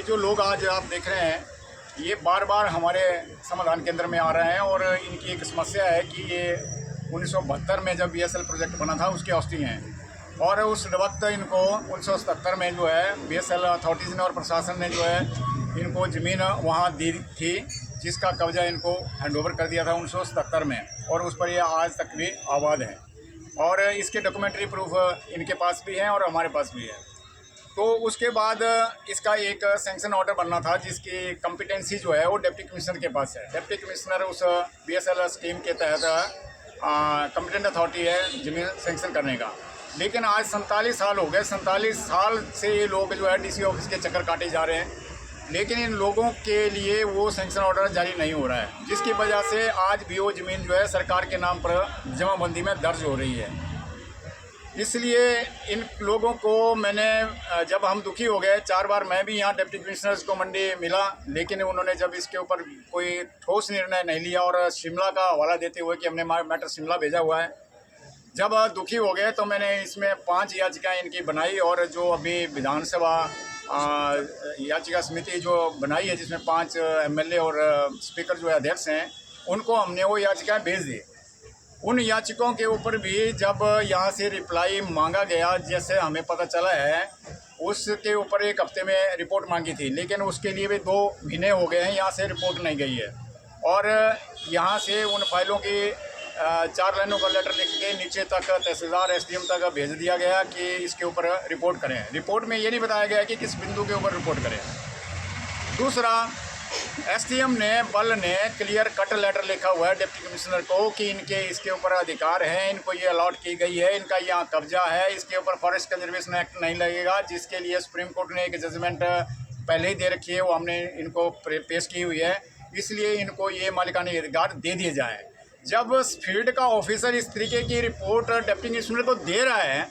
जो लोग आज आप देख रहे हैं, ये बार बार हमारे समाधान केंद्र में आ रहे हैं और इनकी एक समस्या है कि ये 1972 में जब BSL प्रोजेक्ट बना था उसके हॉस्टिंग हैं और उस वक्त इनको 1977 में जो है BSL अथॉरिटीज़ ने और प्रशासन ने जो है इनको ज़मीन वहाँ दी थी, जिसका कब्जा इनको हैंडओवर कर दिया था 1977 में, और उस पर ये आज तक भी आबाद है और इसके डॉक्यूमेंट्री प्रूफ इनके पास भी हैं और हमारे पास भी है। तो उसके बाद इसका एक सैंक्शन ऑर्डर बनना था जिसकी कॉम्पिटेंसी जो है वो डिप्टी कमिश्नर के पास है। डिप्टी कमिश्नर उस BSL स्कीम के तहत कॉम्पिटेंट अथॉरिटी है ज़मीन सैंक्शन करने का। लेकिन आज 47 साल हो गए, 47 साल से ये लोग जो है DC ऑफिस के चक्कर काटे जा रहे हैं, लेकिन इन लोगों के लिए वो सैंक्शन ऑर्डर जारी नहीं हो रहा है, जिसकी वजह से आज भी वो ज़मीन जो है सरकार के नाम पर जमाबंदी में दर्ज हो रही है। इसलिए इन लोगों को मैंने, जब हम दुखी हो गए, 4 बार मैं भी यहाँ डिप्टी कमिश्नर्स को मंडी मिला, लेकिन उन्होंने जब इसके ऊपर कोई ठोस निर्णय नहीं लिया और शिमला का हवाला देते हुए कि हमने मैटर शिमला भेजा हुआ है, जब दुखी हो गए तो मैंने इसमें 5 याचिकाएं इनकी बनाई और जो अभी विधानसभा याचिका समिति जो बनाई है जिसमें 5 MLA और स्पीकर जो है अध्यक्ष हैं, उनको हमने वो याचिकाएँ भेज दी। उन याचिकाओं के ऊपर भी जब यहाँ से रिप्लाई मांगा गया, जैसे हमें पता चला है, उसके ऊपर 1 हफ्ते में रिपोर्ट मांगी थी, लेकिन उसके लिए भी 2 महीने हो गए हैं, यहाँ से रिपोर्ट नहीं गई है। और यहाँ से उन फाइलों की 4 लाइनों का लेटर लिख के नीचे तक तहसीलदार SDM तक भेज दिया गया कि इसके ऊपर रिपोर्ट करें। रिपोर्ट में ये नहीं बताया गया कि किस बिंदु के ऊपर रिपोर्ट करें। दूसरा, SDM ने क्लियर कट लेटर लिखा हुआ है डिप्टी कमिश्नर को कि इनके इसके ऊपर अधिकार हैं, इनको ये अलॉट की गई है, इनका यहाँ कब्जा है, इसके ऊपर फॉरेस्ट कंजर्वेशन एक्ट नहीं लगेगा, जिसके लिए सुप्रीम कोर्ट ने एक जजमेंट पहले ही दे रखी है, वो हमने इनको पेश की हुई है, इसलिए इनको ये मालिकाना अधिकार दे दिए जाए। जब फील्ड का ऑफिसर इस तरीके की रिपोर्ट डिप्टी कमिश्नर को दे रहा है,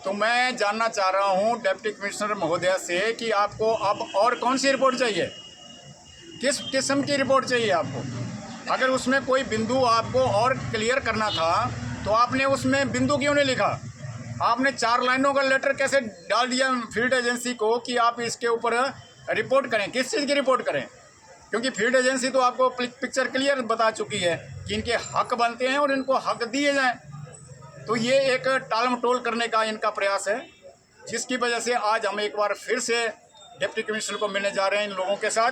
तो मैं जानना चाह रहा हूँ डिप्टी कमिश्नर महोदय से कि आपको अब और कौन सी रिपोर्ट चाहिए, किस किस्म की रिपोर्ट चाहिए आपको? अगर उसमें कोई बिंदु आपको और क्लियर करना था तो आपने उसमें बिंदु क्यों नहीं लिखा? आपने 4 लाइनों का लेटर कैसे डाल दिया फील्ड एजेंसी को कि आप इसके ऊपर रिपोर्ट करें? किस चीज़ की रिपोर्ट करें? क्योंकि फील्ड एजेंसी तो आपको पिक्चर क्लियर बता चुकी है कि इनके हक बनते हैं और इनको हक दिए जाएँ। तो ये एक टाल मटोल करने का इनका प्रयास है, जिसकी वजह से आज हम एक बार फिर से डिप्टी कमिश्नर को मिलने जा रहे हैं इन लोगों के साथ।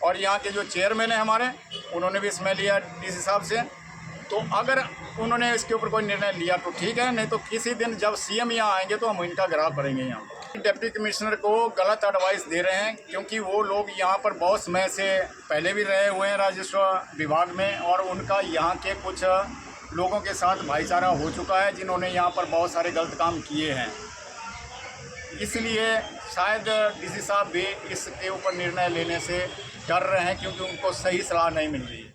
और यहाँ के जो चेयरमैन हैं हमारे, उन्होंने भी इसमें लिया DC साहब से। तो अगर उन्होंने इसके ऊपर कोई निर्णय लिया तो ठीक है, नहीं तो किसी दिन जब CM यहाँ आएंगे तो हम इनका घेराव करेंगे। यहाँ डिप्टी कमिश्नर को गलत एडवाइस दे रहे हैं, क्योंकि वो लोग यहाँ पर बहुत समय से पहले भी रहे हुए हैं राजस्व विभाग में, और उनका यहाँ के कुछ लोगों के साथ भाईचारा हो चुका है जिन्होंने यहाँ पर बहुत सारे गलत काम किए हैं। इसलिए शायद DC साहब भी इसके ऊपर निर्णय लेने से डर रहे हैं, क्योंकि उनको सही सलाह नहीं मिल रही है।